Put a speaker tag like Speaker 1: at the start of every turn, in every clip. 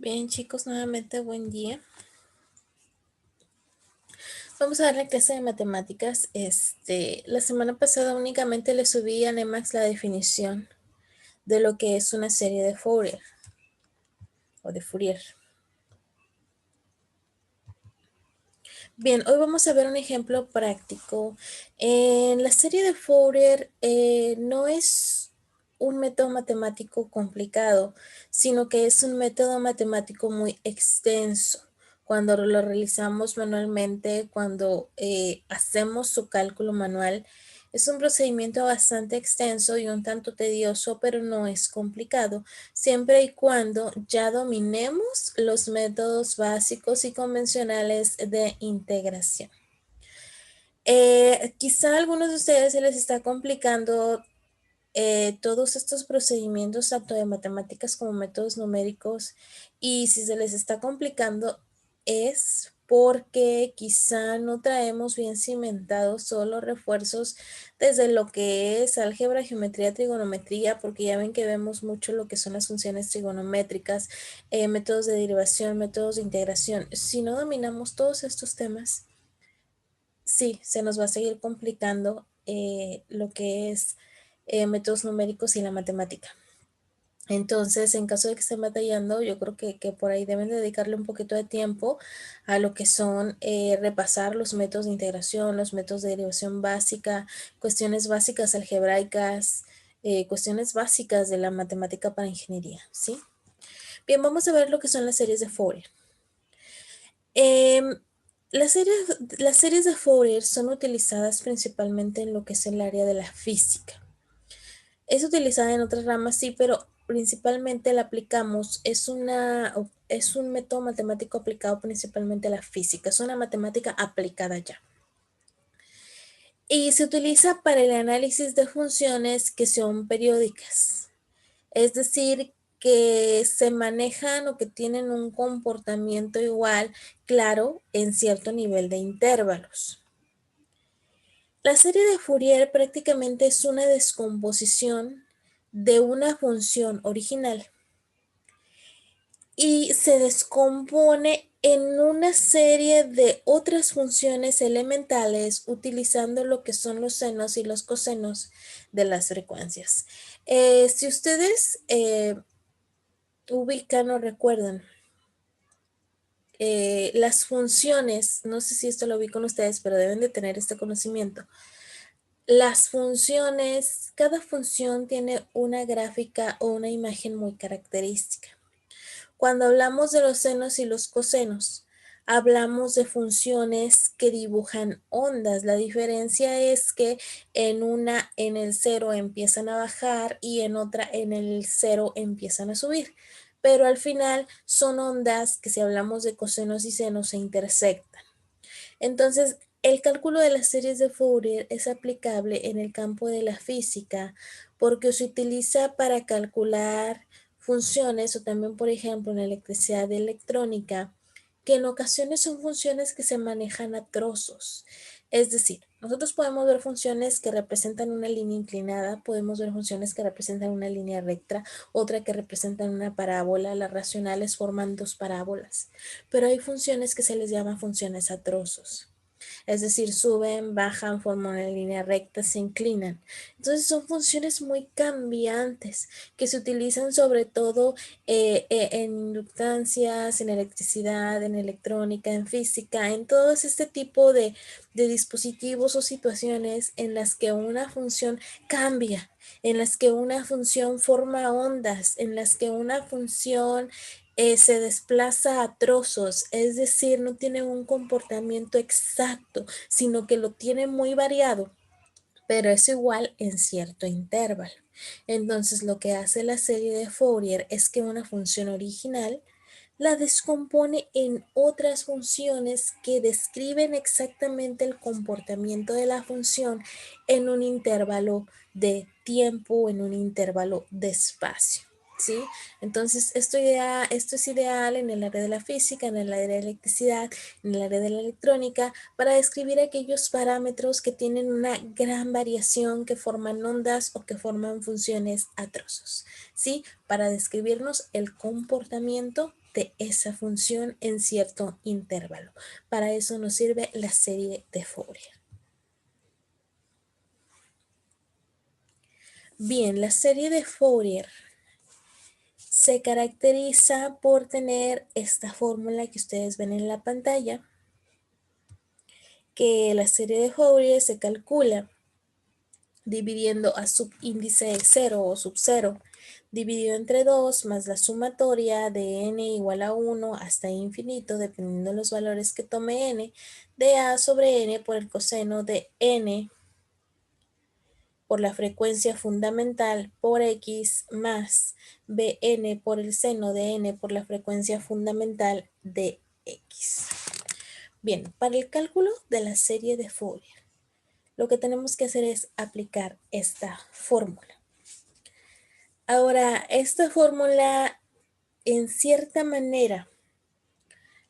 Speaker 1: Bien, chicos, nuevamente buen día. Vamos a dar la clase de matemáticas. La semana pasada únicamente le subí a Nemax la definición de lo que es una serie de Fourier o de Fourier. Bien, hoy vamos a ver un ejemplo práctico. En la serie de Fourier no es un método matemático complicado, sino que es un método matemático muy extenso. Cuando lo realizamos manualmente, cuando hacemos su cálculo manual, es un procedimiento bastante extenso y un tanto tedioso, pero no es complicado, siempre y cuando ya dominemos los métodos básicos y convencionales de integración. Quizá a algunos de ustedes se les está complicando todos estos procedimientos, tanto de matemáticas como métodos numéricos, y si se les está complicando es porque quizá no traemos bien cimentados todos los refuerzos desde lo que es álgebra, geometría, trigonometría, porque ya ven que vemos mucho lo que son las funciones trigonométricas, métodos de derivación, métodos de integración. Si no dominamos todos estos temas, sí, se nos va a seguir complicando lo que es métodos numéricos y la matemática. Entonces, en caso de que estén batallando, yo creo que por ahí deben dedicarle un poquito de tiempo a lo que son repasar los métodos de integración, los métodos de derivación básica, cuestiones básicas algebraicas, cuestiones básicas de la matemática para ingeniería, ¿sí? Bien, vamos a ver lo que son las series de Fourier. Las series de Fourier son utilizadas principalmente en lo que es el área de la física. Es utilizada en otras ramas, sí, pero principalmente la aplicamos, es un método matemático aplicado principalmente a la física, es una matemática aplicada ya. Y se utiliza para el análisis de funciones que son periódicas, es decir, que se manejan o que tienen un comportamiento igual, claro, en cierto nivel de intervalos. La serie de Fourier prácticamente es una descomposición de una función original y se descompone en una serie de otras funciones elementales utilizando lo que son los senos y los cosenos de las frecuencias. Si ustedes ubican o recuerdan las funciones, no sé si esto lo vi con ustedes, pero deben de tener este conocimiento. Las funciones, cada función tiene una gráfica o una imagen muy característica. Cuando hablamos de los senos y los cosenos, hablamos de funciones que dibujan ondas. La diferencia es que en una en el 0 empiezan a bajar y en otra en el 0 empiezan a subir. Pero al final son ondas que si hablamos de cosenos y senos se intersectan. Entonces, el cálculo de las series de Fourier es aplicable en el campo de la física porque se utiliza para calcular funciones o también, por ejemplo, en electricidad y electrónica, que en ocasiones son funciones que se manejan a trozos. Es decir, nosotros podemos ver funciones que representan una línea inclinada, podemos ver funciones que representan una línea recta, otra que representan una parábola, las racionales forman dos parábolas, pero hay funciones que se les llama funciones a trozos. Es decir, suben, bajan, forman una línea recta, se inclinan. Entonces son funciones muy cambiantes que se utilizan sobre todo en inductancias, en electricidad, en electrónica, en física, en todo este tipo de dispositivos o situaciones en las que una función cambia, en las que una función forma ondas, en las que una función se desplaza a trozos, es decir, no tiene un comportamiento exacto, sino que lo tiene muy variado, pero es igual en cierto intervalo. Entonces, lo que hace la serie de Fourier es que una función original la descompone en otras funciones que describen exactamente el comportamiento de la función en un intervalo de tiempo o en un intervalo de espacio. ¿Sí? Entonces, esto es ideal en el área de la física, en el área de la electricidad, en el área de la electrónica, para describir aquellos parámetros que tienen una gran variación, que forman ondas o que forman funciones a trozos, ¿sí? Para describirnos el comportamiento de esa función en cierto intervalo. Para eso nos sirve la serie de Fourier. Bien, la serie de Fourier se caracteriza por tener esta fórmula que ustedes ven en la pantalla, que la serie de Fourier se calcula dividiendo a subíndice de 0 o sub 0, dividido entre 2 más la sumatoria de n igual a 1 hasta infinito, dependiendo de los valores que tome n, de a sobre n por el coseno de n por la frecuencia fundamental por x más bn por el seno de n por la frecuencia fundamental de x. Bien, para el cálculo de la serie de Fourier, lo que tenemos que hacer es aplicar esta fórmula. Ahora, esta fórmula, en cierta manera,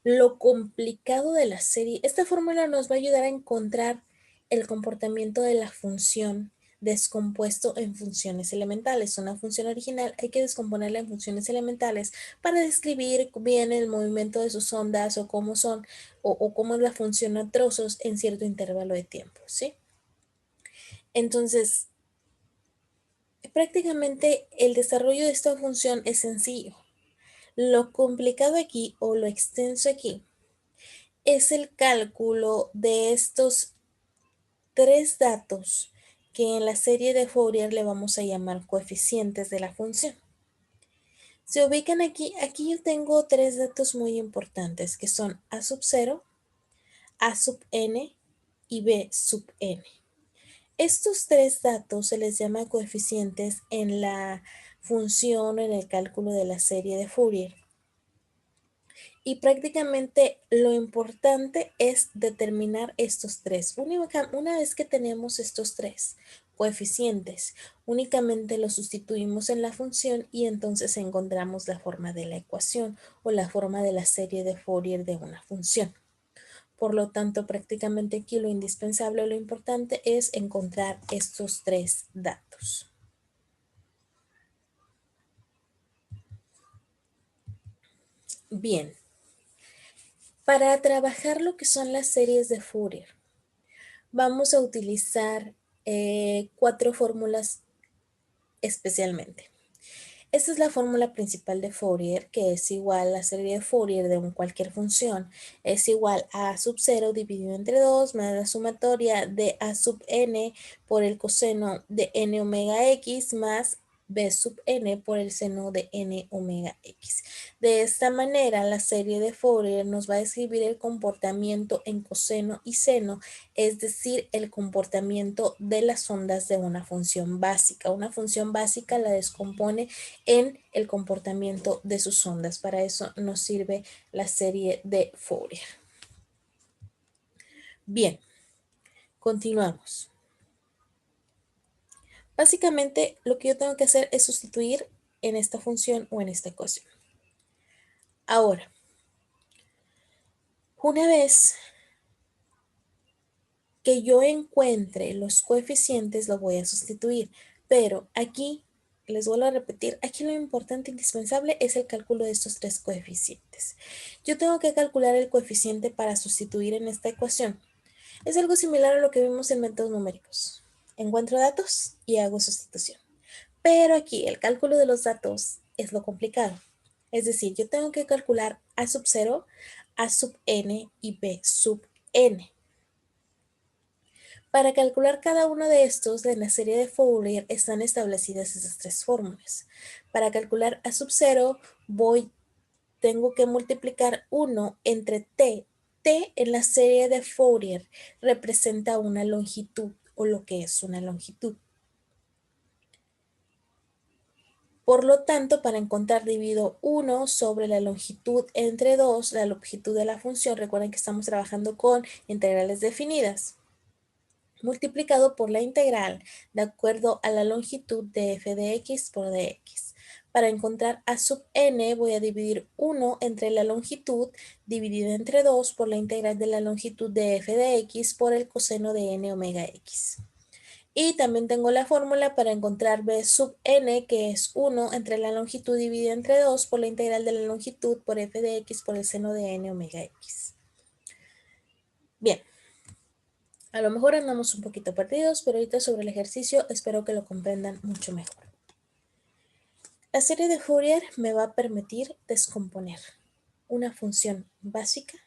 Speaker 1: lo complicado de la serie, esta fórmula nos va a ayudar a encontrar el comportamiento de la función descompuesto en funciones elementales. Una función original hay que descomponerla en funciones elementales para describir bien el movimiento de sus ondas o cómo son o cómo es la función a trozos en cierto intervalo de tiempo, ¿sí? Entonces, prácticamente el desarrollo de esta función es sencillo. Lo complicado aquí o lo extenso aquí es el cálculo de estos tres datos que en la serie de Fourier le vamos a llamar coeficientes de la función. Se ubican aquí yo tengo tres datos muy importantes que son a sub 0, a sub n y b sub n. Estos tres datos se les llama coeficientes en la función en el cálculo de la serie de Fourier. Y prácticamente lo importante es determinar estos tres. Una vez que tenemos estos tres coeficientes, únicamente los sustituimos en la función y entonces encontramos la forma de la ecuación o la forma de la serie de Fourier de una función. Por lo tanto, prácticamente aquí lo indispensable o lo importante es encontrar estos tres datos. Bien, para trabajar lo que son las series de Fourier, vamos a utilizar 4 fórmulas especialmente. Esta es la fórmula principal de Fourier, que es igual a la serie de Fourier de cualquier función. Es igual a a sub 0 dividido entre 2 más la sumatoria de a sub n por el coseno de n omega x más b sub n por el seno de n omega x. De esta manera, la serie de Fourier nos va a describir el comportamiento en coseno y seno, es decir, el comportamiento de las ondas de una función básica. Una función básica la descompone en el comportamiento de sus ondas. Para eso nos sirve la serie de Fourier. Bien, continuamos. Básicamente, lo que yo tengo que hacer es sustituir en esta función o en esta ecuación. Ahora, una vez que yo encuentre los coeficientes, lo voy a sustituir. Pero aquí, les vuelvo a repetir, aquí lo importante e indispensable es el cálculo de estos tres coeficientes. Yo tengo que calcular el coeficiente para sustituir en esta ecuación. Es algo similar a lo que vimos en métodos numéricos. Encuentro datos y hago sustitución. Pero aquí el cálculo de los datos es lo complicado. Es decir, yo tengo que calcular a sub 0, a sub n y b sub n. Para calcular cada uno de estos, en la serie de Fourier están establecidas esas tres fórmulas. Para calcular a sub 0, tengo que multiplicar 1 entre t. T en la serie de Fourier representa una longitud o lo que es una longitud. Por lo tanto, para encontrar divido 1 sobre la longitud entre 2, la longitud de la función, recuerden que estamos trabajando con integrales definidas, multiplicado por la integral de acuerdo a la longitud de f de x por dx. Para encontrar a sub n voy a dividir 1 entre la longitud dividida entre 2 por la integral de la longitud de f de x por el coseno de n omega x. Y también tengo la fórmula para encontrar b sub n, que es 1 entre la longitud dividida entre 2 por la integral de la longitud por f de x por el seno de n omega x. Bien, a lo mejor andamos un poquito perdidos, pero ahorita sobre el ejercicio espero que lo comprendan mucho mejor. La serie de Fourier me va a permitir descomponer una función básica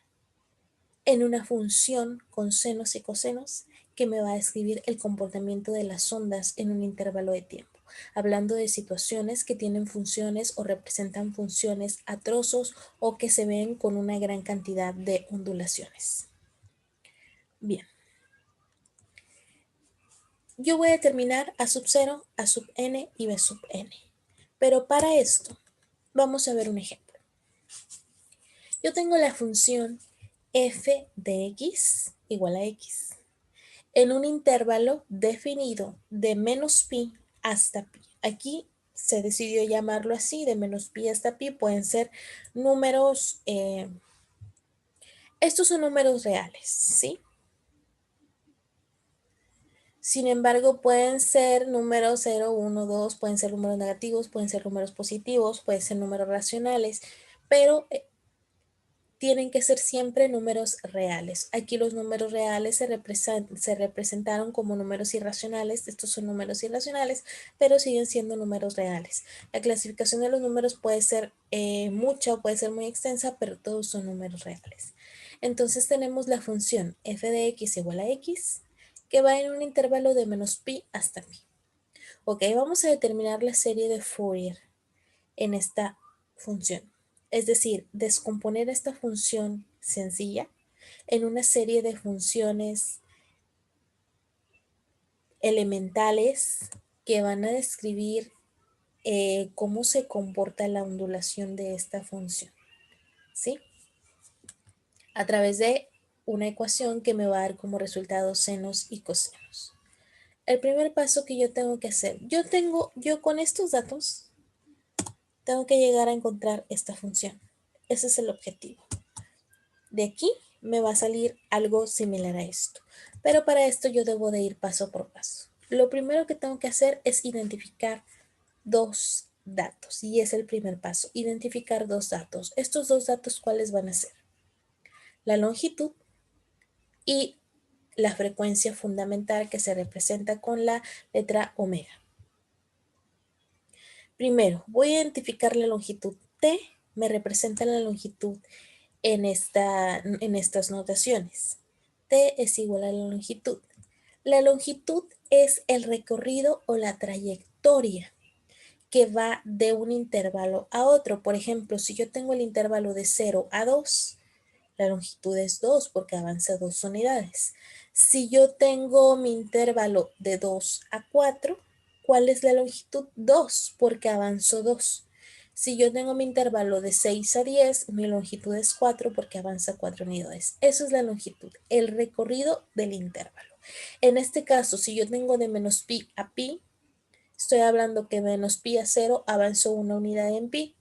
Speaker 1: en una función con senos y cosenos que me va a describir el comportamiento de las ondas en un intervalo de tiempo, hablando de situaciones que tienen funciones o representan funciones a trozos o que se ven con una gran cantidad de ondulaciones. Bien. Yo voy a determinar a sub 0, a sub n y b sub n. Pero para esto, vamos a ver un ejemplo. Yo tengo la función f de x igual a x en un intervalo definido de menos pi hasta pi. Aquí se decidió llamarlo así, de menos pi hasta pi. Pueden ser números, estos son números reales, ¿sí? Sin embargo, pueden ser números 0, 1, 2, pueden ser números negativos, pueden ser números positivos, pueden ser números racionales, pero tienen que ser siempre números reales. Aquí los números reales se representaron como números irracionales. Estos son números irracionales, pero siguen siendo números reales. La clasificación de los números puede ser mucha o puede ser muy extensa, pero todos son números reales. Entonces tenemos la función f de x igual a x, que va en un intervalo de menos pi hasta pi. Ok, vamos a determinar la serie de Fourier en esta función. Es decir, descomponer esta función sencilla en una serie de funciones elementales que van a describir cómo se comporta la ondulación de esta función, ¿sí? A través de una ecuación que me va a dar como resultado senos y cosenos. El primer paso que yo tengo que hacer, yo con estos datos tengo que llegar a encontrar esta función. Ese es el objetivo. De aquí me va a salir algo similar a esto, pero para esto yo debo de ir paso por paso. Lo primero que tengo que hacer es identificar dos datos y es el primer paso, identificar dos datos. Estos dos datos, ¿cuáles van a ser? La longitud y la frecuencia fundamental que se representa con la letra omega. Primero, voy a identificar la longitud. T me representa la longitud en estas notaciones. T es igual a la longitud. La longitud es el recorrido o la trayectoria que va de un intervalo a otro. Por ejemplo, si yo tengo el intervalo de 0 a 2, la longitud es 2 porque avanza 2 unidades. Si yo tengo mi intervalo de 2 a 4, ¿cuál es la longitud? 2 porque avanzo 2. Si yo tengo mi intervalo de 6 a 10, mi longitud es 4 porque avanza 4 unidades. Eso es la longitud, el recorrido del intervalo. En este caso, si yo tengo de menos pi a pi, estoy hablando que menos pi a 0 avanzo una unidad en pi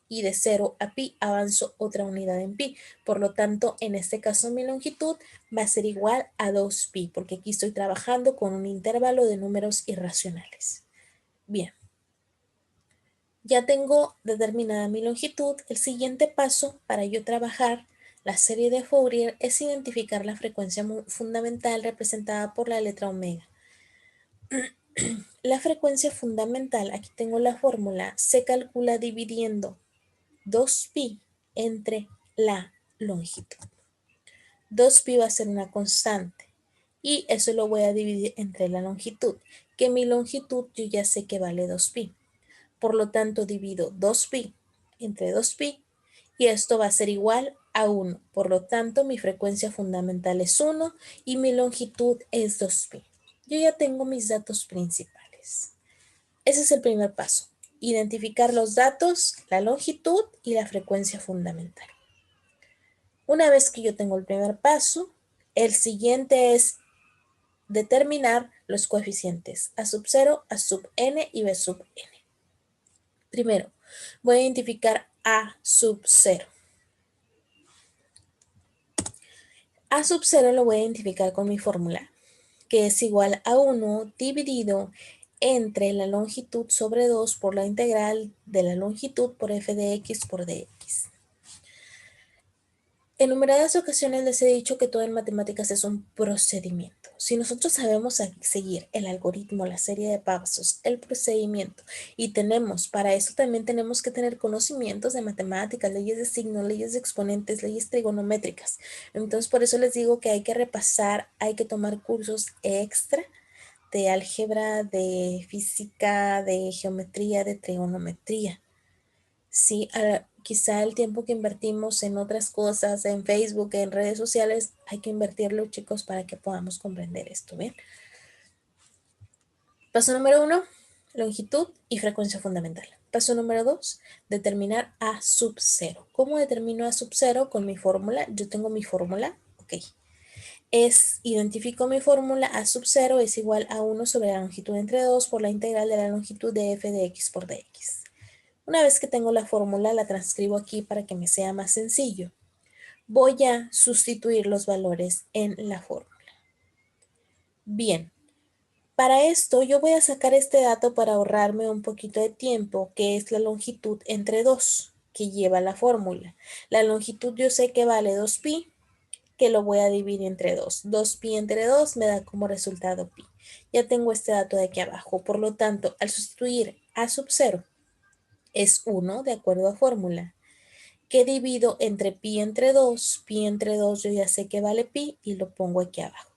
Speaker 1: y de 0 a pi avanzo otra unidad en pi. Por lo tanto, en este caso mi longitud va a ser igual a 2pi porque aquí estoy trabajando con un intervalo de números irracionales. Bien. Ya tengo determinada mi longitud. El siguiente paso para yo trabajar la serie de Fourier es identificar la frecuencia fundamental representada por la letra omega. La frecuencia fundamental, aquí tengo la fórmula, se calcula dividiendo 2pi entre la longitud. 2pi va a ser una constante y eso lo voy a dividir entre la longitud, que mi longitud yo ya sé que vale 2pi. Por lo tanto, divido 2pi entre 2pi y esto va a ser igual a 1. Por lo tanto, mi frecuencia fundamental es 1 y mi longitud es 2pi. Yo ya tengo mis datos principales. Ese es el primer paso. Identificar los datos, la longitud y la frecuencia fundamental. Una vez que yo tengo el primer paso, el siguiente es determinar los coeficientes a sub 0, a sub n y b sub n. Primero, voy a identificar a sub 0. A sub 0 lo voy a identificar con mi fórmula, que es igual a 1 dividido entre la longitud sobre 2 por la integral de la longitud por f de x por dx. En numeradas ocasiones les he dicho que todo en matemáticas es un procedimiento. Si nosotros sabemos seguir el algoritmo, la serie de pasos, el procedimiento, y para eso también tenemos que tener conocimientos de matemáticas, leyes de signos, leyes de exponentes, leyes trigonométricas. Entonces, por eso les digo que hay que repasar, hay que tomar cursos extra de álgebra, de física, de geometría, de trigonometría. Sí, quizá el tiempo que invertimos en otras cosas, en Facebook, en redes sociales, hay que invertirlo, chicos, para que podamos comprender esto, ¿bien? Paso número 1, longitud y frecuencia fundamental. Paso número 2, determinar A sub 0. ¿Cómo determino A sub 0? Con mi fórmula. Yo tengo mi fórmula, ok. Identifico mi fórmula, A sub 0 es igual a 1 sobre la longitud entre 2 por la integral de la longitud de f de x por dx. Una vez que tengo la fórmula, la transcribo aquí para que me sea más sencillo. Voy a sustituir los valores en la fórmula. Bien, para esto yo voy a sacar este dato para ahorrarme un poquito de tiempo, que es la longitud entre 2 que lleva la fórmula. La longitud yo sé que vale 2pi, que lo voy a dividir entre 2. 2pi entre 2 me da como resultado pi. Ya tengo este dato de aquí abajo. Por lo tanto, al sustituir a sub 0 es 1 de acuerdo a fórmula, que divido entre pi entre 2. Pi entre 2 yo ya sé que vale pi y lo pongo aquí abajo.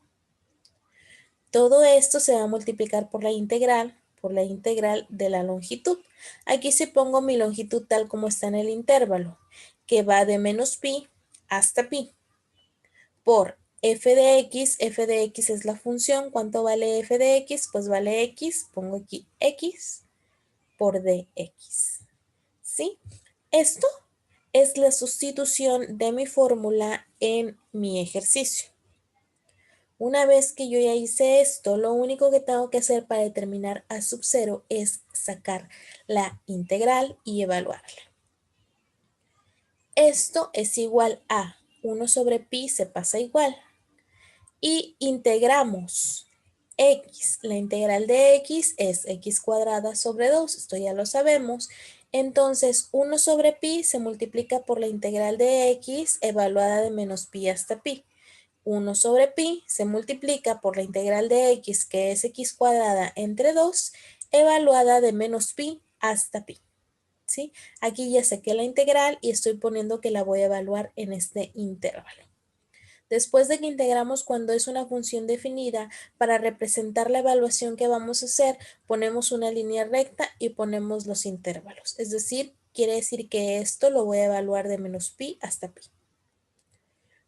Speaker 1: Todo esto se va a multiplicar por la integral de la longitud. Aquí sí pongo mi longitud tal como está en el intervalo, que va de menos pi hasta pi, por f de x es la función. ¿Cuánto vale f de x? Pues vale x, pongo aquí x por dx. ¿Sí? Esto es la sustitución de mi fórmula en mi ejercicio. Una vez que yo ya hice esto, lo único que tengo que hacer para determinar A sub 0 es sacar la integral y evaluarla. Esto es igual a 1 sobre pi se pasa igual. Y integramos x. La integral de x es x cuadrada sobre 2, esto ya lo sabemos. Entonces, 1 sobre pi se multiplica por la integral de x evaluada de menos pi hasta pi. 1 sobre pi se multiplica por la integral de x, que es x cuadrada entre 2, evaluada de menos pi hasta pi. ¿Sí? Aquí ya saqué la integral y estoy poniendo que la voy a evaluar en este intervalo. Después de que integramos cuando es una función definida, para representar la evaluación que vamos a hacer, ponemos una línea recta y ponemos los intervalos. Es decir, quiere decir que esto lo voy a evaluar de menos pi hasta pi.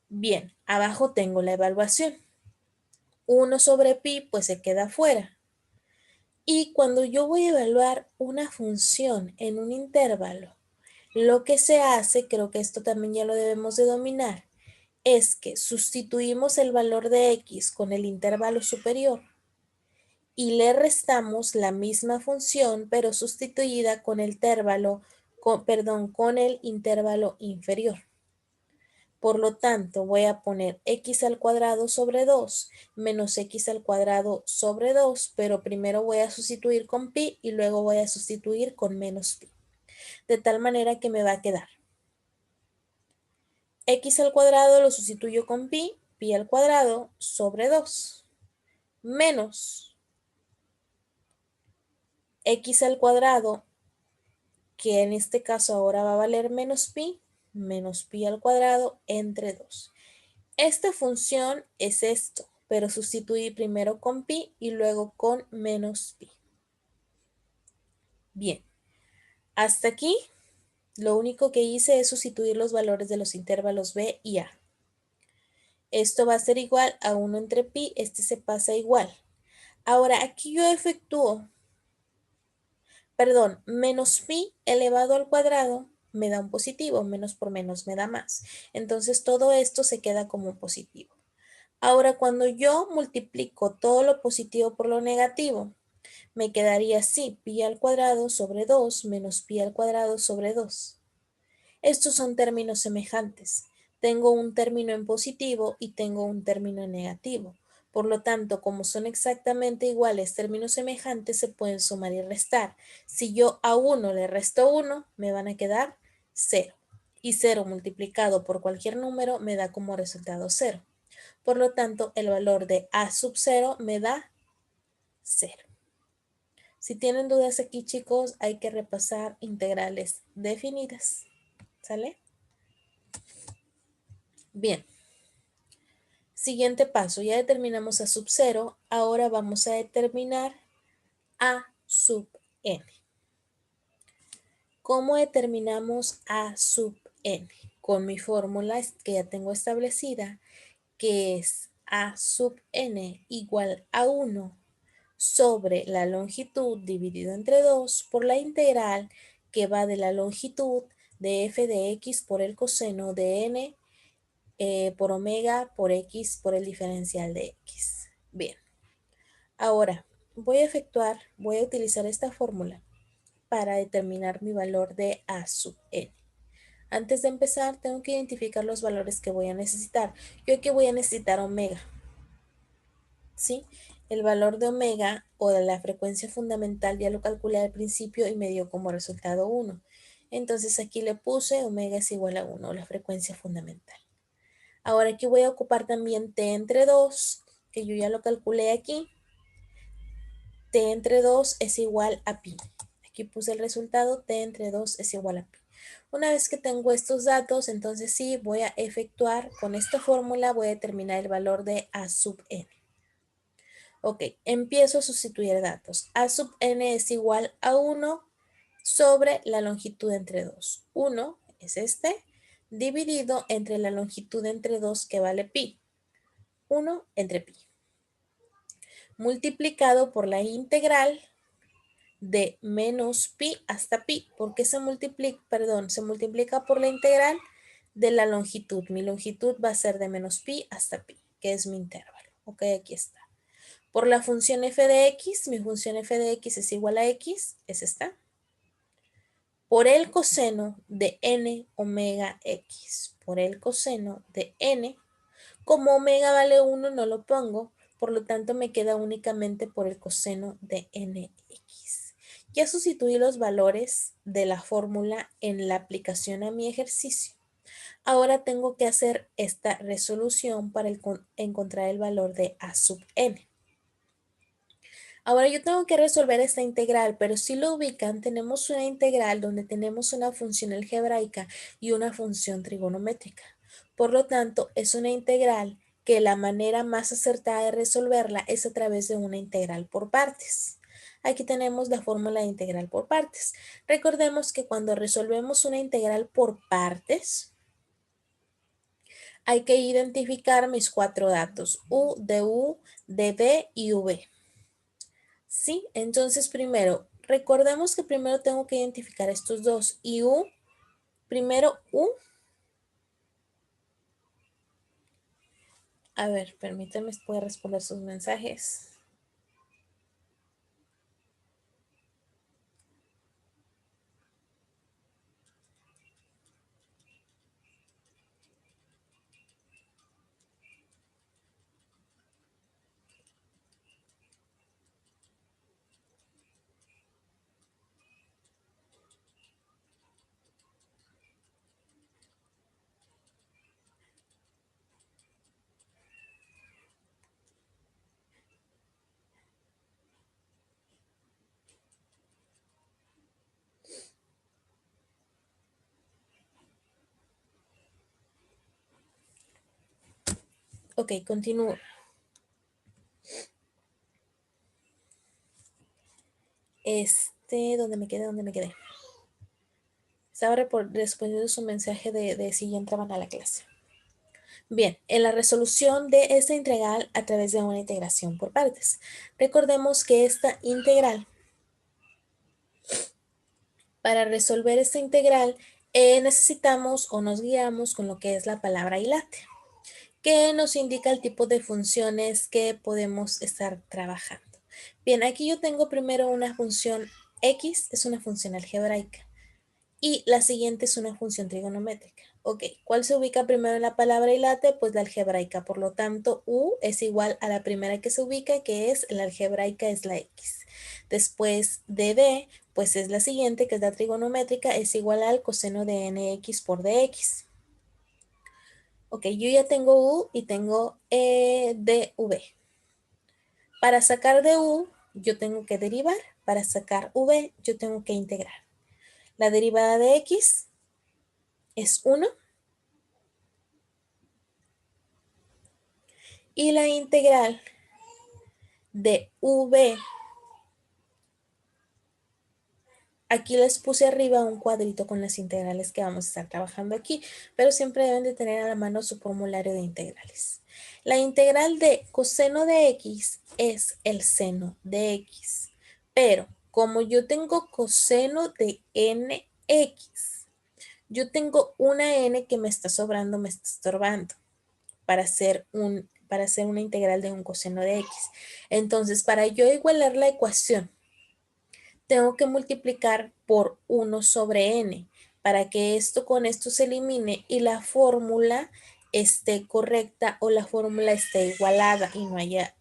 Speaker 1: Bien, abajo tengo la evaluación. 1 sobre pi pues se queda fuera. Y cuando yo voy a evaluar una función en un intervalo, lo que se hace, creo que esto también ya lo debemos de dominar, es que sustituimos el valor de x con el intervalo superior y le restamos la misma función, pero sustituida con el intervalo, con el intervalo inferior. Por lo tanto, voy a poner x al cuadrado sobre 2 menos x al cuadrado sobre 2, pero primero voy a sustituir con pi y luego voy a sustituir con menos pi. De tal manera que me va a quedar x al cuadrado lo sustituyo con pi al cuadrado sobre 2, menos x al cuadrado, que en este caso ahora va a valer menos pi al cuadrado entre 2. Esta función es esto, pero sustituí primero con pi y luego con menos pi. Bien, hasta aquí lo único que hice es sustituir los valores de los intervalos b y a. Esto va a ser igual a 1 entre pi, este se pasa igual. Ahora aquí yo efectúo, menos pi elevado al cuadrado me da un positivo, menos por menos me da más. Entonces todo esto se queda como positivo. Ahora cuando yo multiplico todo lo positivo por lo negativo, me quedaría así, pi al cuadrado sobre 2 menos pi al cuadrado sobre 2. Estos son términos semejantes. Tengo un término en positivo y tengo un término en negativo. Por lo tanto, como son exactamente iguales términos semejantes, se pueden sumar y restar. Si yo a 1 le resto 1, me van a quedar 0. Y 0 multiplicado por cualquier número me da como resultado 0. Por lo tanto, el valor de a sub 0 me da 0. Si tienen dudas aquí, chicos, hay que repasar integrales definidas. ¿Sale? Bien. Siguiente paso, ya determinamos a sub 0, ahora vamos a determinar a sub n. ¿Cómo determinamos a sub n? Con mi fórmula que ya tengo establecida, que es a sub n igual a 1 sobre la longitud dividido entre 2 por la integral que va de la longitud de f de x por el coseno de n por omega por x por el diferencial de x. Bien, ahora voy a utilizar esta fórmula para determinar mi valor de a sub n. Antes de empezar, tengo que identificar los valores que voy a necesitar. Yo aquí voy a necesitar omega, ¿sí? El valor de omega o de la frecuencia fundamental ya lo calculé al principio y me dio como resultado 1. Entonces aquí le puse omega es igual a 1, la frecuencia fundamental. Ahora aquí voy a ocupar también t entre 2, que yo ya lo calculé aquí. T entre 2 es igual a pi. Aquí puse el resultado, t entre 2 es igual a pi. Una vez que tengo estos datos, entonces sí, voy a efectuar, con esta fórmula voy a determinar el valor de a sub n. Ok, empiezo a sustituir datos. A sub n es igual a 1 sobre la longitud entre 2. 1 es este, dividido entre la longitud entre 2 que vale pi. 1 entre pi. Multiplicado por la integral de menos pi hasta pi. ¿Por qué se multiplica? Perdón, se multiplica por la integral de la longitud. Mi longitud va a ser de menos pi hasta pi, que es mi intervalo. Ok, aquí está. Por la función f de x, mi función f de x es igual a x, es esta. Por el coseno de n omega x, por el coseno de n, como omega vale 1 no lo pongo, por lo tanto me queda únicamente por el coseno de nx. Ya sustituí los valores de la fórmula en la aplicación a mi ejercicio. Ahora tengo que hacer esta resolución para encontrar el valor de a sub n. Ahora yo tengo que resolver esta integral, pero si lo ubican, tenemos una integral donde tenemos una función algebraica y una función trigonométrica. Por lo tanto, es una integral que la manera más acertada de resolverla es a través de una integral por partes. Aquí tenemos la fórmula de integral por partes. Recordemos que cuando resolvemos una integral por partes, hay que identificar mis 4 datos, u, du, dv y v. ¿Sí? Entonces primero, recordemos que primero tengo que identificar estos dos. Y u, primero u. A ver, permítanme, puedo responder sus mensajes. Ok, continúo. ¿Dónde me quedé? ¿Dónde me quedé? Estaba respondiendo su mensaje de si ya entraban a la clase. Bien, en la resolución de esta integral a través de una integración por partes. Recordemos que esta integral, para resolver esta integral, necesitamos o nos guiamos con lo que es la palabra hilate, que nos indica el tipo de funciones que podemos estar trabajando. Bien, aquí yo tengo primero una función x, es una función algebraica, y la siguiente es una función trigonométrica. Ok, ¿cuál se ubica primero en la palabra hilate? Pues la algebraica. Por lo tanto, U es igual a la primera que se ubica, que es la algebraica, es la X. Después de B, pues es la siguiente, que es la trigonométrica, es igual al coseno de nx por dx. Ok, yo ya tengo U y tengo dv. Para sacar de U, yo tengo que derivar. Para sacar v, yo tengo que integrar. La derivada de x es 1 y la integral de v, aquí les puse arriba un cuadrito con las integrales que vamos a estar trabajando aquí, pero siempre deben de tener a la mano su formulario de integrales. La integral de coseno de x es el seno de x, pero como yo tengo coseno de nx, yo tengo una n que me está sobrando, me está estorbando para hacer una integral de un coseno de x. Entonces, para yo igualar la ecuación, tengo que multiplicar por 1 sobre n para que esto con esto se elimine y la fórmula esté correcta o la fórmula esté igualada y no haya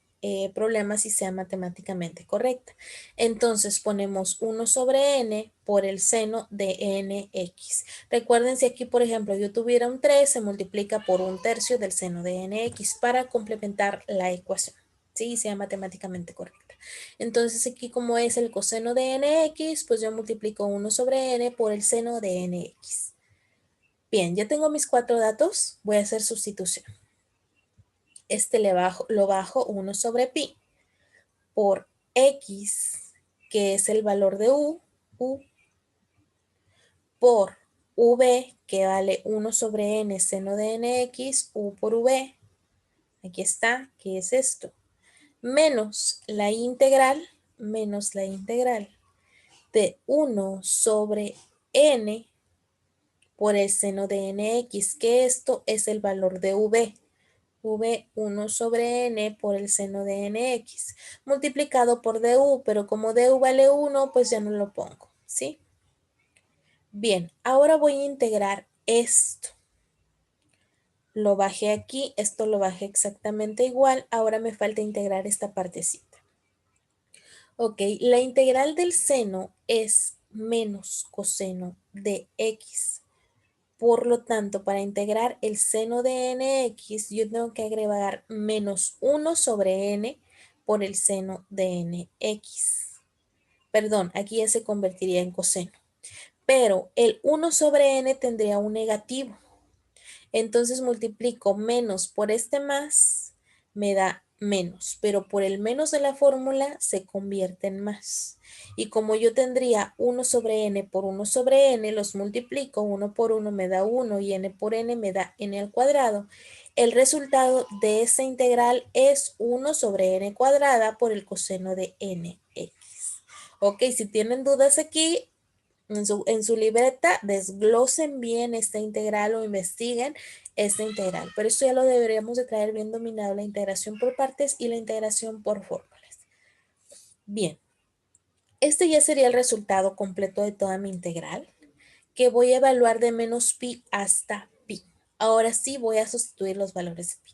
Speaker 1: problemas y sea matemáticamente correcta. Entonces ponemos 1 sobre n por el seno de nx. Recuerden, si aquí, por ejemplo, yo tuviera un 3, se multiplica por 1/3 del seno de nx para complementar la ecuación, ¿sí? Sea matemáticamente correcta. Entonces aquí, como es el coseno de nx, pues yo multiplico 1 sobre n por el seno de nx. Bien, ya tengo mis 4 datos, voy a hacer sustitución. Lo bajo 1 sobre pi por x, que es el valor de u, por v, que vale 1 sobre n seno de nx, u por v, aquí está, ¿qué es esto? Menos la integral de 1 sobre n por el seno de nx, que esto es el valor de v. 1 sobre n por el seno de nx, multiplicado por du, pero como du vale 1, pues ya no lo pongo, ¿sí? Bien, ahora voy a integrar esto. Lo bajé aquí, esto lo bajé exactamente igual, ahora me falta integrar esta partecita. Ok, la integral del seno es menos coseno de x. Por lo tanto, para integrar el seno de nx, yo tengo que agregar menos 1 sobre n por el seno de nx. Perdón, aquí ya se convertiría en coseno. Pero el 1 sobre n tendría un negativo. Entonces multiplico menos por este más, me da menos, pero por el menos de la fórmula se convierte en más. Y como yo tendría 1 sobre n por 1 sobre n, los multiplico, 1 por 1 me da 1 y n por n me da n al cuadrado. El resultado de esa integral es 1 sobre n cuadrada por el coseno de nx. Ok, si tienen dudas aquí, en su libreta desglosen bien esta integral o investiguen esta integral. Pero esto ya lo deberíamos de traer bien dominado, la integración por partes y la integración por fórmulas. Bien, este ya sería el resultado completo de toda mi integral, que voy a evaluar de menos pi hasta pi. Ahora sí voy a sustituir los valores de pi.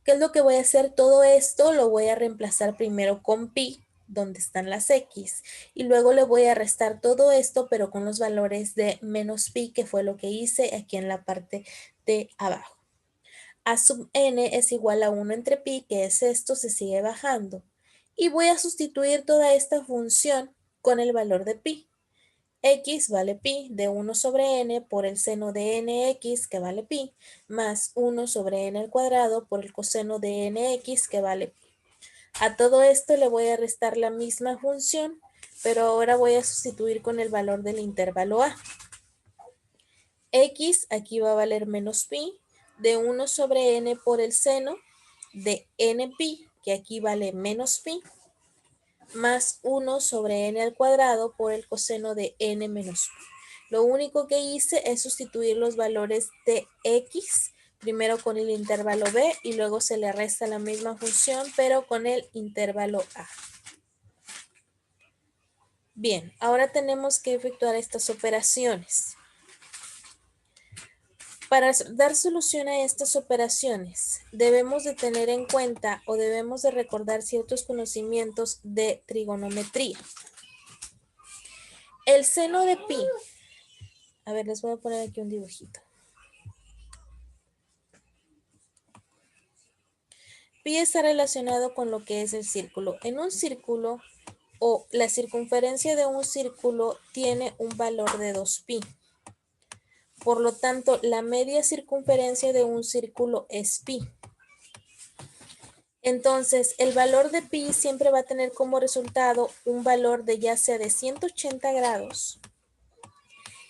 Speaker 1: ¿Qué es lo que voy a hacer? Todo esto lo voy a reemplazar primero con pi, donde están las x, y luego le voy a restar todo esto, pero con los valores de menos pi, que fue lo que hice aquí en la parte de abajo. A sub n es igual a 1 entre pi, que es esto, se sigue bajando. Y voy a sustituir toda esta función con el valor de pi. X vale pi de 1 sobre n por el seno de nx, que vale pi, más 1 sobre n al cuadrado por el coseno de nx, que vale pi. A todo esto le voy a restar la misma función, pero ahora voy a sustituir con el valor del intervalo a. X aquí va a valer menos pi de 1 sobre n por el seno de n pi, que aquí vale menos pi, más 1 sobre n al cuadrado por el coseno de n menos pi. Lo único que hice es sustituir los valores de x, primero con el intervalo b y luego se le resta la misma función, pero con el intervalo a. Bien, ahora tenemos que efectuar estas operaciones. Para dar solución a estas operaciones, debemos de tener en cuenta o debemos de recordar ciertos conocimientos de trigonometría. El seno de pi, a ver, les voy a poner aquí un dibujito. Pi está relacionado con lo que es el círculo. En un círculo o la circunferencia de un círculo tiene un valor de 2pi. Por lo tanto, la media circunferencia de un círculo es pi. Entonces, el valor de pi siempre va a tener como resultado un valor de ya sea de 180 grados.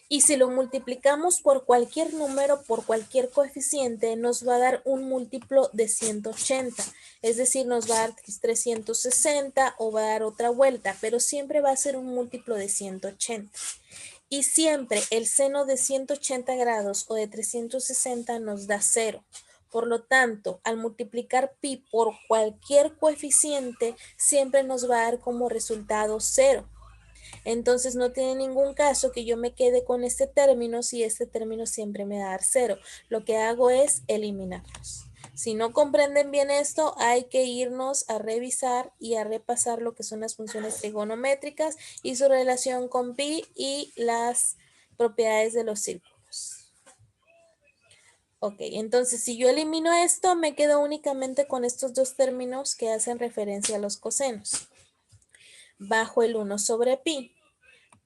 Speaker 1: Y si lo multiplicamos por cualquier número, por cualquier coeficiente, nos va a dar un múltiplo de 180. Es decir, nos va a dar 360 o va a dar otra vuelta, pero siempre va a ser un múltiplo de 180. Y siempre el seno de 180 grados o de 360 nos da 0. Por lo tanto, al multiplicar pi por cualquier coeficiente, siempre nos va a dar como resultado 0. Entonces no tiene ningún caso que yo me quede con este término si este término siempre me va a dar 0. Lo que hago es eliminarlos. Si no comprenden bien esto, hay que irnos a revisar y a repasar lo que son las funciones trigonométricas y su relación con pi y las propiedades de los círculos. Ok, entonces si yo elimino esto, me quedo únicamente con estos dos términos que hacen referencia a los cosenos. Bajo el 1 sobre pi.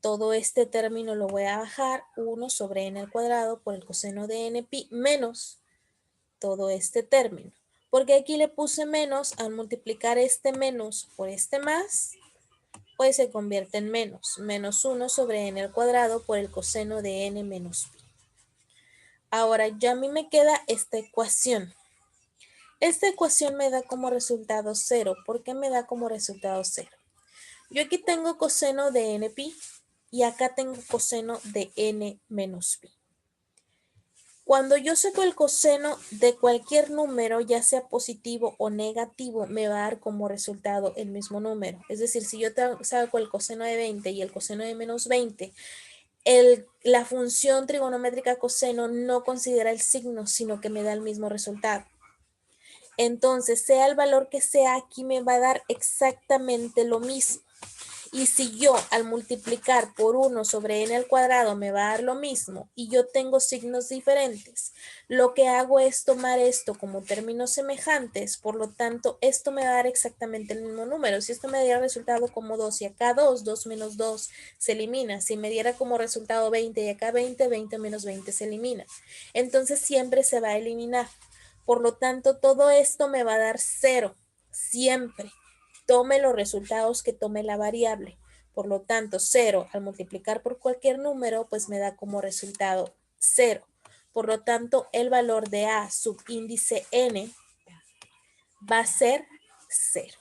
Speaker 1: Todo este término lo voy a bajar 1 sobre n al cuadrado por el coseno de n pi menos todo este término. Porque aquí le puse menos, al multiplicar este menos por este más, pues se convierte en menos. Menos 1 sobre n al cuadrado por el coseno de n menos pi. Ahora ya a mí me queda esta ecuación. Esta ecuación me da como resultado 0. ¿Por qué me da como resultado 0? Yo aquí tengo coseno de n pi y acá tengo coseno de n menos pi. Cuando yo saco el coseno de cualquier número, ya sea positivo o negativo, me va a dar como resultado el mismo número. Es decir, si yo saco el coseno de 20 y el coseno de menos 20, la función trigonométrica coseno no considera el signo, sino que me da el mismo resultado. Entonces, sea el valor que sea, aquí me va a dar exactamente lo mismo. Y si yo al multiplicar por 1 sobre n al cuadrado me va a dar lo mismo y yo tengo signos diferentes, lo que hago es tomar esto como términos semejantes, por lo tanto esto me va a dar exactamente el mismo número. Si esto me diera resultado como 2 y acá 2, 2 menos 2 se elimina. Si me diera como resultado 20 y acá 20, 20 menos 20 se elimina. Entonces siempre se va a eliminar. Por lo tanto, todo esto me va a dar 0, siempre. Tome los resultados que tome la variable. Por lo tanto, 0 al multiplicar por cualquier número, pues me da como resultado 0. Por lo tanto, el valor de A subíndice n va a ser 0.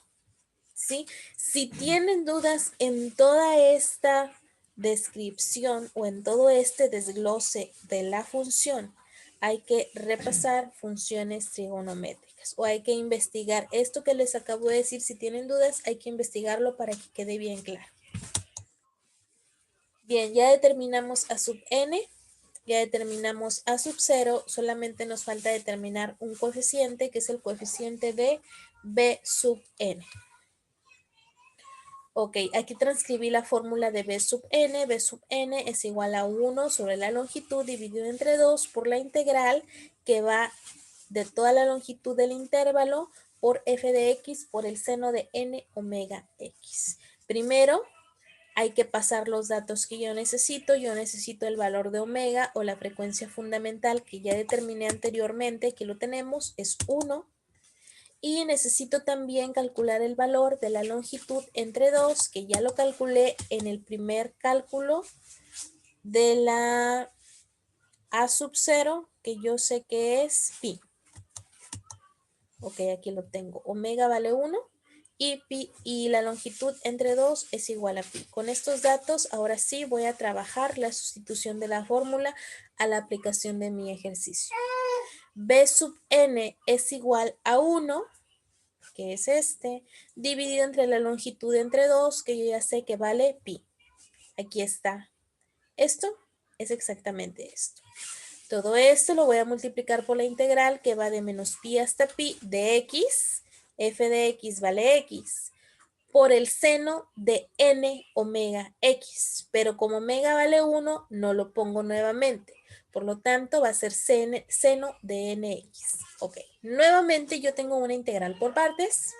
Speaker 1: ¿Sí? Si tienen dudas en toda esta descripción o en todo este desglose de la función, hay que repasar funciones trigonométricas o hay que investigar esto que les acabo de decir. Si tienen dudas, hay que investigarlo para que quede bien claro. Bien, ya determinamos a sub n, ya determinamos a sub 0, solamente nos falta determinar un coeficiente que es el coeficiente de b sub n. Ok, aquí transcribí la fórmula de b sub n. B sub n es igual a 1 sobre la longitud dividido entre 2 por la integral que va de toda la longitud del intervalo por f de x por el seno de n omega x. Primero, hay que pasar los datos que yo necesito. Yo necesito el valor de omega o la frecuencia fundamental que ya determiné anteriormente. Aquí lo tenemos, es 1. Y necesito también calcular el valor de la longitud entre 2, que ya lo calculé en el primer cálculo de la A sub 0, que yo sé que es pi. Ok, aquí lo tengo. Omega vale 1 y pi y la longitud entre 2 es igual a pi. Con estos datos, ahora sí voy a trabajar la sustitución de la fórmula a la aplicación de mi ejercicio. B sub n es igual a 1, que es este, dividido entre la longitud entre 2, que yo ya sé que vale pi. Aquí está. Esto es exactamente esto. Todo esto lo voy a multiplicar por la integral que va de menos pi hasta pi de x, f de x vale x, por el seno de n omega x, pero como omega vale 1, no lo pongo nuevamente. Por lo tanto, va a ser seno de nx. Ok, nuevamente yo tengo una integral por partes.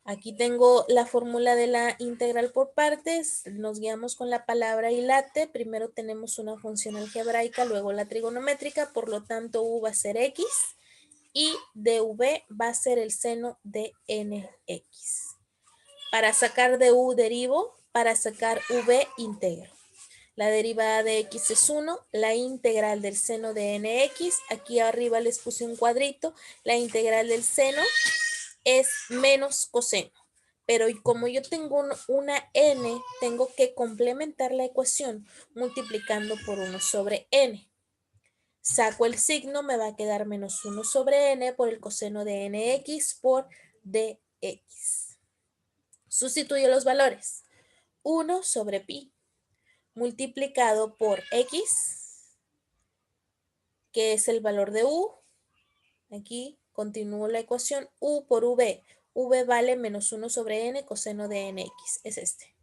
Speaker 1: Aquí tengo la fórmula de la integral por partes. Nos guiamos con la palabra hilate. Primero tenemos una función algebraica, luego la trigonométrica. Por lo tanto, u va a ser x y dv va a ser el seno de nx. Para sacar de u derivo, para sacar v integro. La derivada de x es 1, la integral del seno de nx, aquí arriba les puse un cuadrito, la integral del seno es menos coseno. Pero como yo tengo una n, tengo que complementar la ecuación multiplicando por 1 sobre n. Saco el signo, me va a quedar menos 1 sobre n por el coseno de nx por dx. Sustituyo los valores. 1 sobre pi multiplicado por x, que es el valor de u. Aquí continúo la ecuación. U por v. V vale menos 1 sobre n coseno de nx. Es este.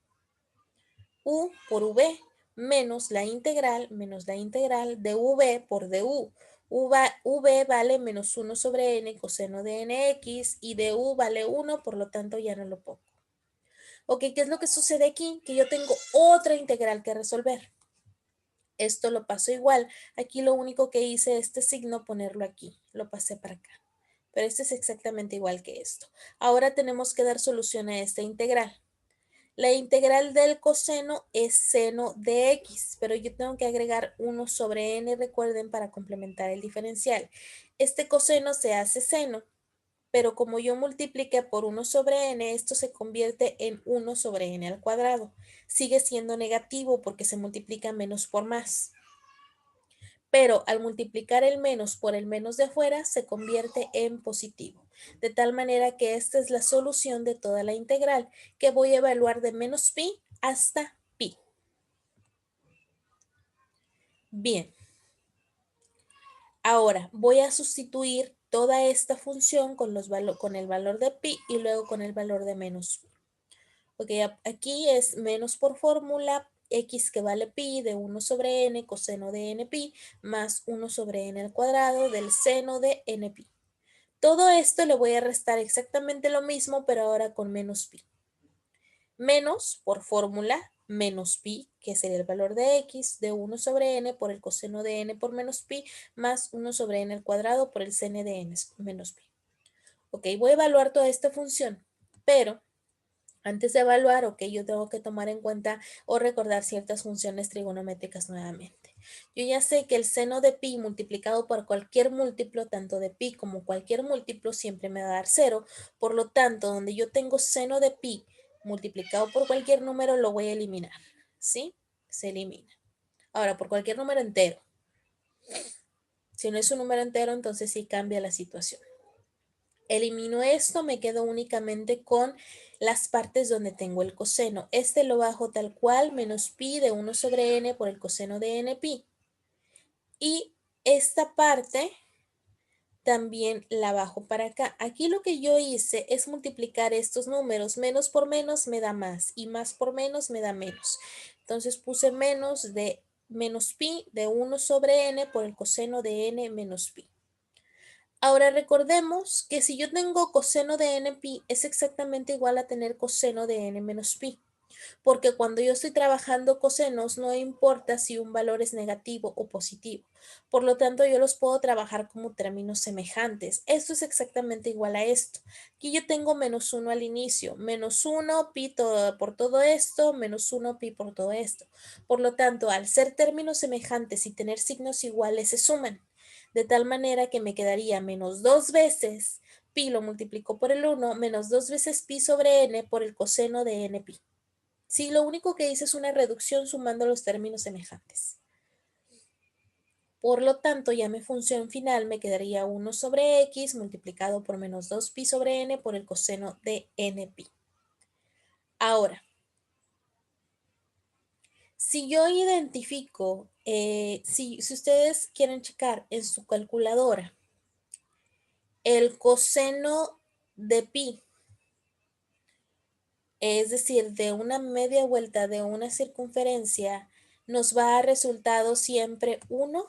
Speaker 1: U por v menos la integral de v por du. V vale menos 1 sobre n coseno de nx y du vale 1, por lo tanto ya no lo pongo. Ok, ¿qué es lo que sucede aquí? Que yo tengo otra integral que resolver. Esto lo paso igual. Aquí lo único que hice, este signo, ponerlo aquí. Lo pasé para acá. Pero este es exactamente igual que esto. Ahora tenemos que dar solución a esta integral. La integral del coseno es seno de x, pero yo tengo que agregar 1 sobre n, recuerden, para complementar el diferencial. Este coseno se hace seno, pero como yo multipliqué por 1 sobre n, esto se convierte en 1 sobre n al cuadrado. Sigue siendo negativo porque se multiplica menos por más. Pero al multiplicar el menos por el menos de afuera, se convierte en positivo. De tal manera que esta es la solución de toda la integral, que voy a evaluar de menos pi hasta pi. Bien. Ahora voy a sustituir toda esta función con el valor de pi y luego con el valor de menos pi. Ok, aquí es menos por fórmula, x que vale pi de 1 sobre n coseno de n pi más 1 sobre n al cuadrado del seno de n pi. Todo esto le voy a restar exactamente lo mismo, pero ahora con menos pi. Menos por fórmula, menos pi, que sería el valor de x, de 1 sobre n por el coseno de n por menos pi, más 1 sobre n al cuadrado por el seno de n menos pi. Ok, voy a evaluar toda esta función, pero antes de evaluar, ok, yo tengo que tomar en cuenta o recordar ciertas funciones trigonométricas nuevamente. Yo ya sé que el seno de pi multiplicado por cualquier múltiplo, tanto de pi como cualquier múltiplo, siempre me va a dar 0. Por lo tanto, donde yo tengo seno de pi multiplicado por cualquier número, lo voy a eliminar. ¿Sí? Se elimina. Ahora, por cualquier número entero. Si no es un número entero, entonces sí cambia la situación. Elimino esto, me quedo únicamente con las partes donde tengo el coseno. Este lo bajo tal cual, menos pi de 1 sobre n por el coseno de n pi. Y esta parte también la bajo para acá. Aquí lo que yo hice es multiplicar estos números. Menos por menos me da más y más por menos me da menos. Entonces puse menos pi de 1 sobre n por el coseno de n menos pi. Ahora recordemos que si yo tengo coseno de n pi es exactamente igual a tener coseno de n menos pi. Porque cuando yo estoy trabajando cosenos no importa si un valor es negativo o positivo. Por lo tanto yo los puedo trabajar como términos semejantes. Esto es exactamente igual a esto. Aquí yo tengo menos 1 al inicio. Menos 1 pi por todo esto, menos 1 pi por todo esto. Por lo tanto, al ser términos semejantes y tener signos iguales se suman. De tal manera que me quedaría menos 2 veces pi lo multiplico por el 1, menos 2 veces pi sobre n por el coseno de n pi. Sí, lo único que hice es una reducción sumando los términos semejantes. Por lo tanto, ya mi función final me quedaría 1 sobre x multiplicado por menos 2 pi sobre n por el coseno de n pi. Ahora, Si yo identifico, si ustedes quieren checar en su calculadora el coseno de pi, es decir, de una media vuelta de una circunferencia, nos va a dar resultado siempre 1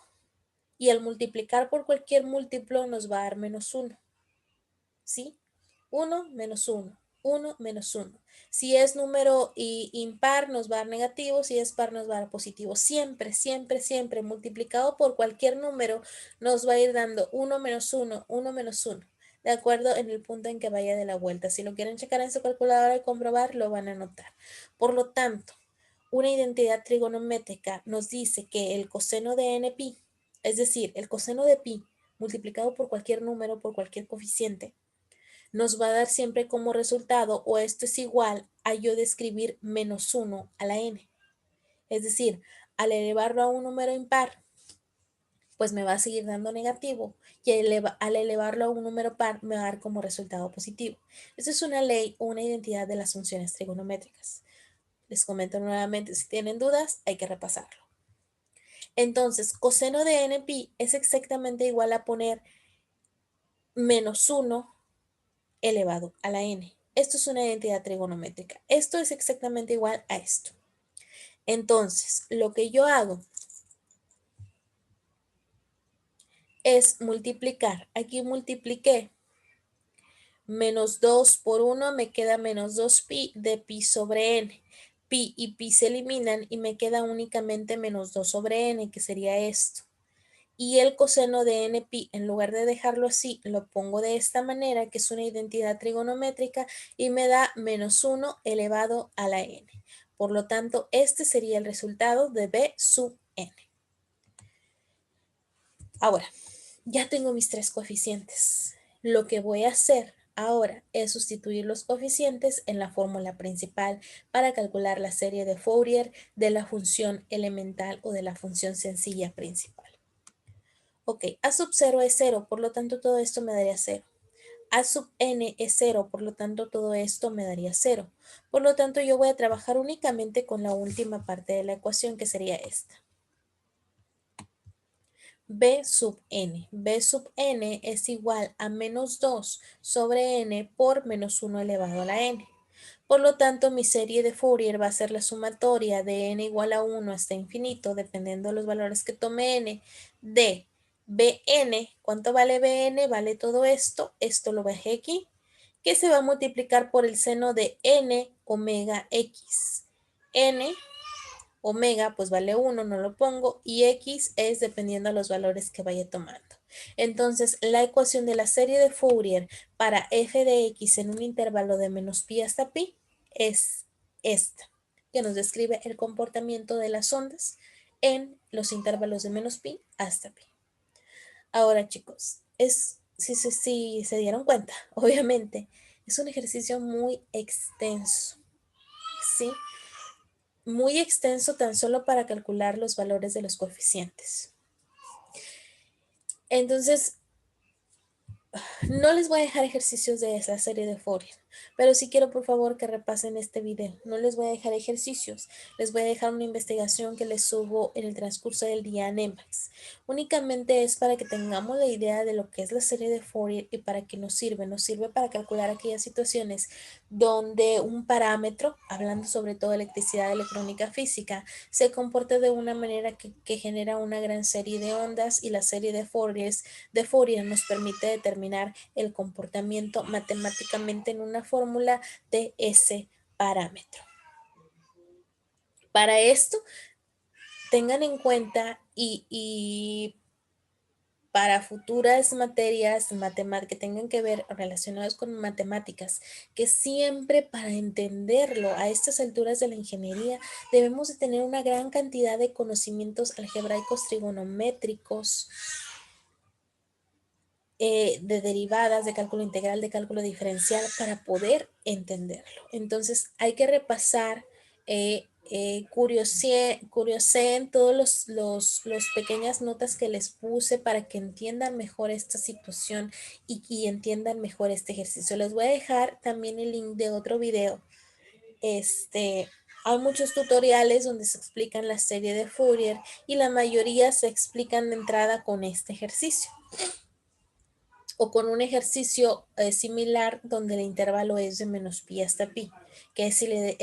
Speaker 1: y al multiplicar por cualquier múltiplo nos va a dar -1, ¿sí? 1 menos 1, 1 menos 1. Si es número impar nos va a dar negativo, si es par nos va a dar positivo. Siempre, siempre, siempre multiplicado por cualquier número nos va a ir dando 1 menos 1, 1 menos 1. De acuerdo en el punto en que vaya de la vuelta. Si lo quieren checar en su calculadora y comprobar, lo van a notar. Por lo tanto, una identidad trigonométrica nos dice que el coseno de npi, es decir, el coseno de pi multiplicado por cualquier número, por cualquier coeficiente, nos va a dar siempre como resultado, o esto es igual a yo describir -1 a la n. Es decir, al elevarlo a un número impar, pues me va a seguir dando negativo, y al elevarlo a un número par me va a dar como resultado positivo. Esta es una ley o una identidad de las funciones trigonométricas. Les comento nuevamente, si tienen dudas, hay que repasarlo. Entonces, coseno de npi es exactamente igual a poner -1 elevado a la n. Esto es una identidad trigonométrica. Esto es exactamente igual a esto. Entonces, lo que yo hago es multiplicar. Aquí multipliqué -2 por 1, me queda -2 pi de pi sobre n. Pi y pi se eliminan y me queda únicamente -2 sobre n, que sería esto. Y el coseno de npi, en lugar de dejarlo así, lo pongo de esta manera, que es una identidad trigonométrica, y me da -1 elevado a la n. Por lo tanto, este sería el resultado de b sub n. Ahora, ya tengo mis tres coeficientes. Lo que voy a hacer ahora es sustituir los coeficientes en la fórmula principal para calcular la serie de Fourier de la función elemental o de la función sencilla principal. Ok, a sub 0 es 0, por lo tanto todo esto me daría 0. A sub n es 0, por lo tanto todo esto me daría 0. Por lo tanto yo voy a trabajar únicamente con la última parte de la ecuación, que sería esta. B sub n. B sub n es igual a -2 sobre n por -1 elevado a la n. Por lo tanto, mi serie de Fourier va a ser la sumatoria de n igual a 1 hasta infinito, dependiendo de los valores que tome n, de Bn. ¿Cuánto vale Bn? Vale todo esto. Esto lo bajé aquí, que se va a multiplicar por el seno de n omega x. N omega pues vale 1, no lo pongo, y x es dependiendo de los valores que vaya tomando. Entonces, la ecuación de la serie de Fourier para f de x en un intervalo de -pi hasta pi es esta, que nos describe el comportamiento de las ondas en los intervalos de -pi hasta pi. Ahora, chicos, si se dieron cuenta, obviamente, es un ejercicio muy extenso, ¿sí? Muy extenso tan solo para calcular los valores de los coeficientes. Entonces, no les voy a dejar ejercicios de esa serie de Fourier, pero sí quiero por favor que repasen este video. No les voy a dejar ejercicios, les voy a dejar una investigación que les subo en el transcurso del día en Emacs. Únicamente es para que tengamos la idea de lo que es la serie de Fourier y para qué nos sirve. Nos sirve para calcular aquellas situaciones donde un parámetro, hablando sobre todo de electricidad, electrónica, física, se comporta de una manera que genera una gran serie de ondas, y la serie de Fourier nos permite determinar el comportamiento matemáticamente en una fórmula de ese parámetro. Para esto, tengan en cuenta y para futuras materias que tengan que ver relacionadas con matemáticas, que siempre para entenderlo a estas alturas de la ingeniería debemos de tener una gran cantidad de conocimientos algebraicos trigonométricos, de derivadas, de cálculo integral, de cálculo diferencial, para poder entenderlo. Entonces hay que repasar, curioseen todos los pequeñas notas que les puse para que entiendan mejor esta situación y entiendan mejor este ejercicio. Les voy a dejar también el link de otro video, Hay muchos tutoriales donde se explican la serie de Fourier y la mayoría se explican de entrada con este ejercicio o con un ejercicio similar donde el intervalo es de menos pi hasta pi, que es el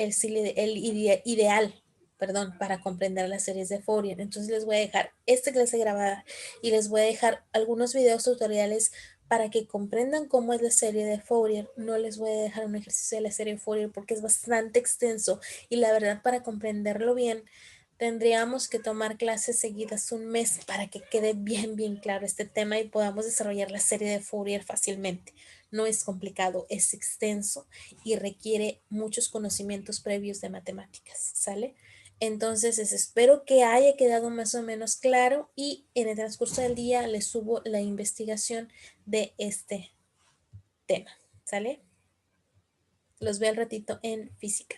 Speaker 1: ideal, perdón, para comprender las series de Fourier. Entonces les voy a dejar esta clase grabada y les voy a dejar algunos videos tutoriales para que comprendan cómo es la serie de Fourier. No les voy a dejar un ejercicio de la serie de Fourier porque es bastante extenso y la verdad para comprenderlo bien tendríamos que tomar clases seguidas un mes para que quede bien claro este tema y podamos desarrollar la serie de Fourier fácilmente. No es complicado, es extenso y requiere muchos conocimientos previos de matemáticas, ¿sale? Entonces, espero que haya quedado más o menos claro y en el transcurso del día les subo la investigación de este tema, ¿sale? Los veo al ratito en física.